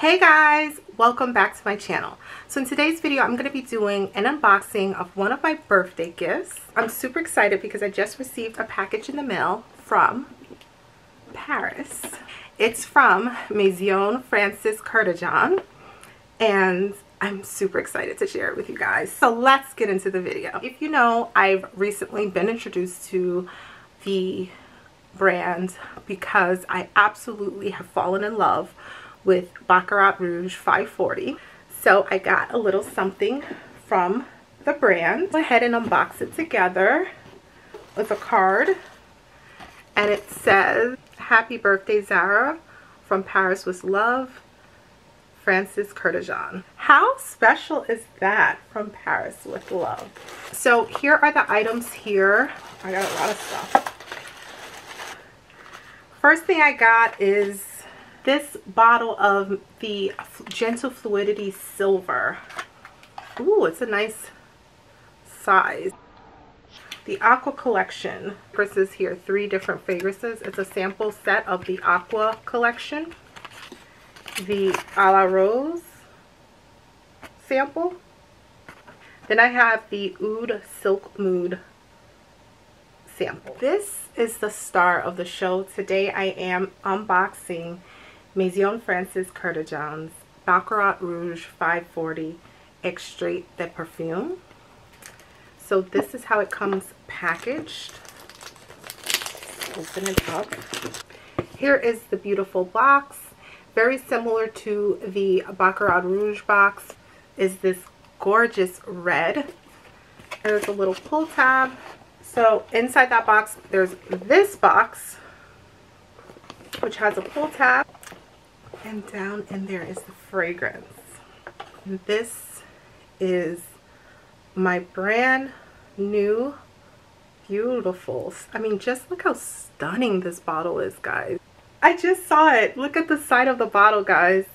Hey guys, welcome back to my channel. So in today's video I'm going to be doing an unboxing of one of my birthday gifts. I'm super excited because I just received a package in the mail from Paris. It's from Maison Kurkdjian and I'm super excited to share it with you guys. So let's get into the video. If you know, I've recently been introduced to the brand because I absolutely have fallen in love with Baccarat Rouge 540. So I got a little something from the brand. Go ahead and unbox it together with a card. And it says, "Happy birthday, Zara. From Paris with love, Kurkdjian." How special is that? From Paris with love. So here are the items here. I got a lot of stuff. First thing I got is this bottle of the Gentle Fluidity Silver. Ooh, it's a nice size. The Aqua Collection. Fragrances here, 3 different fragrances. It's a sample set of the Aqua Collection. The A la Rose sample. Then I have the Oud Silk Mood sample. This is the star of the show. Today I am unboxing Maison Kurkdjian's Baccarat Rouge 540 Extrait de Parfum. So this is how it comes packaged. Open it up. Here is the beautiful box. Very similar to the Baccarat Rouge box is this gorgeous red. There's a little pull tab. So inside that box there's this box which has a pull tab. And down in there is the fragrance. And this is my brand new beautiful, I mean, just look how stunning this bottle is, guys. I just saw it. Look at the side of the bottle, guys.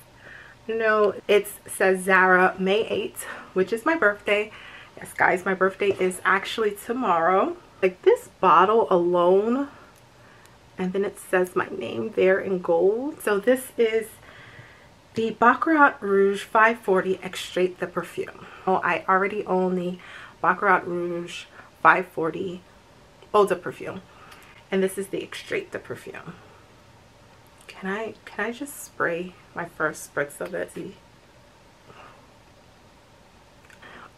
You know, it says Zara May 8th, which is my birthday. Yes, guys, my birthday is actually tomorrow. Like, this bottle alone, and then it says my name there in gold. So this is the Baccarat Rouge 540 Extrait de Parfum. Oh, I already own the Baccarat Rouge 540 Eau de Parfum, and this is the Extrait de Parfum. Can I just spray my first spritz of it? See?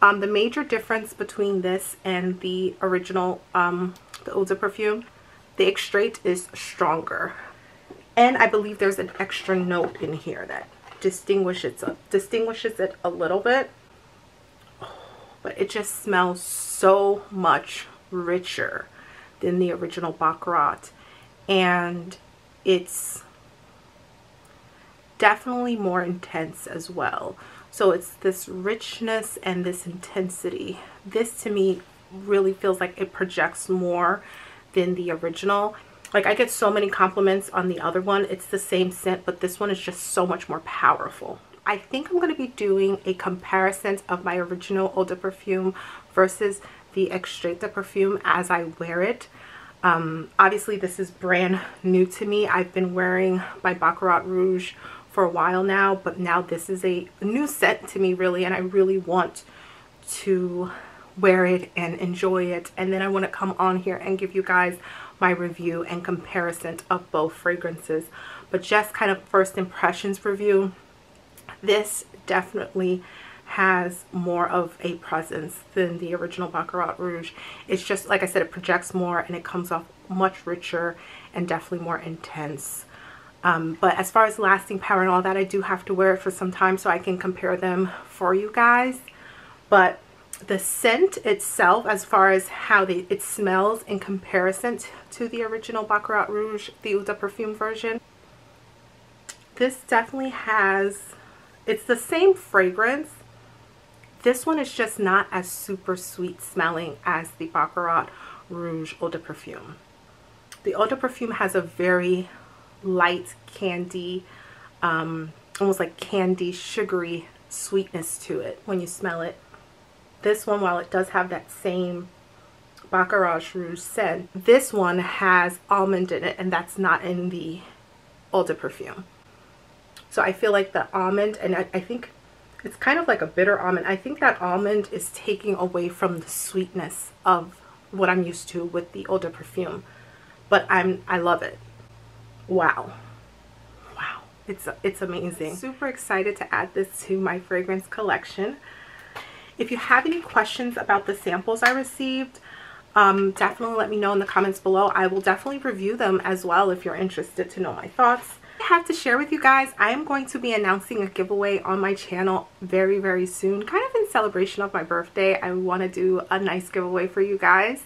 The major difference between this and the original, the Eau de Parfum, the Extrait is stronger, and I believe there's an extra note in here that distinguishes it a little bit, but it just smells so much richer than the original Baccarat, and it's definitely more intense as well. So it's this richness and this intensity. This to me really feels like it projects more than the original. Like, I get so many compliments on the other one. It's the same scent, but this one is just so much more powerful. I think I'm going to be doing a comparison of my original Eau de Parfum versus the Extrait de Parfum as I wear it. Obviously, this is brand new to me. I've been wearing my Baccarat Rouge for a while now, but now this is a new scent to me, really, and I really want to wear it and enjoy it. And then I want to come on here and give you guys my review and comparison of both fragrances. But just kind of first impressions review, this definitely has more of a presence than the original Baccarat Rouge. It's just, like I said, it projects more and it comes off much richer and definitely more intense. But as far as lasting power and all that, I do have to wear it for some time so I can compare them for you guys. But the scent itself, as far as how it smells in comparison to the original Baccarat Rouge, the Eau de Parfum version, this definitely has, it's the same fragrance. This one is just not as super sweet smelling as the Baccarat Rouge Eau de Parfum. The Eau de Parfum has a very light candy, almost like candy sugary sweetness to it when you smell it. This one, while it does have that same Baccarat Rouge scent, this one has almond in it, and that's not in the Eau de Parfum. So I feel like the almond, and I think it's kind of like a bitter almond. I think that almond is taking away from the sweetness of what I'm used to with the Eau de Parfum. But I love it. Wow. Wow. It's amazing. Super excited to add this to my fragrance collection. If you have any questions about the samples I received, definitely let me know in the comments below. I will definitely review them as well if you're interested to know my thoughts. I have to share with you guys, I am going to be announcing a giveaway on my channel very, very soon, kind of in celebration of my birthday. I want to do a nice giveaway for you guys.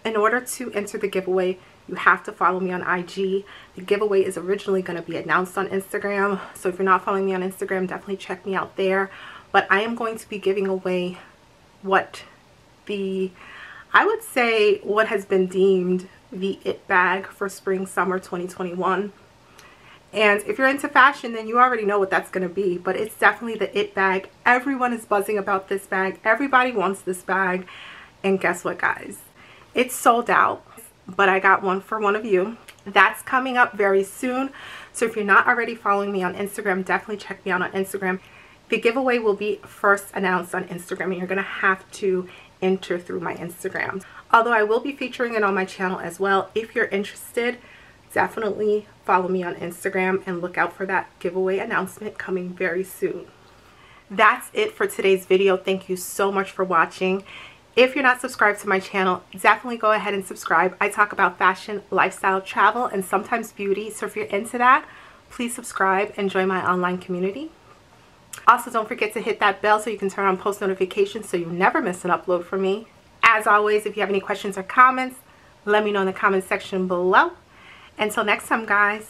In order to enter the giveaway, you have to follow me on IG. The giveaway is originally going to be announced on Instagram, so if you're not following me on Instagram, definitely check me out there. But I am going to be giving away I would say what has been deemed the it bag for spring summer 2021. And if you're into fashion, then you already know what that's going to be, but it's definitely the it bag. Everyone is buzzing about this bag. Everybody wants this bag. And guess what, guys? It's sold out, but I got one for one of you. That's coming up very soon. So if you're not already following me on Instagram, definitely check me out on Instagram. The giveaway will be first announced on Instagram, and you're going to have to enter through my Instagram. Although I will be featuring it on my channel as well. If you're interested, definitely follow me on Instagram and look out for that giveaway announcement coming very soon. That's it for today's video. Thank you so much for watching. If you're not subscribed to my channel, definitely go ahead and subscribe. I talk about fashion, lifestyle, travel, and sometimes beauty. So if you're into that, please subscribe and join my online community. Also, don't forget to hit that bell so you can turn on post notifications so you never miss an upload from me. As always, if you have any questions or comments, let me know in the comment section below. Until next time, guys.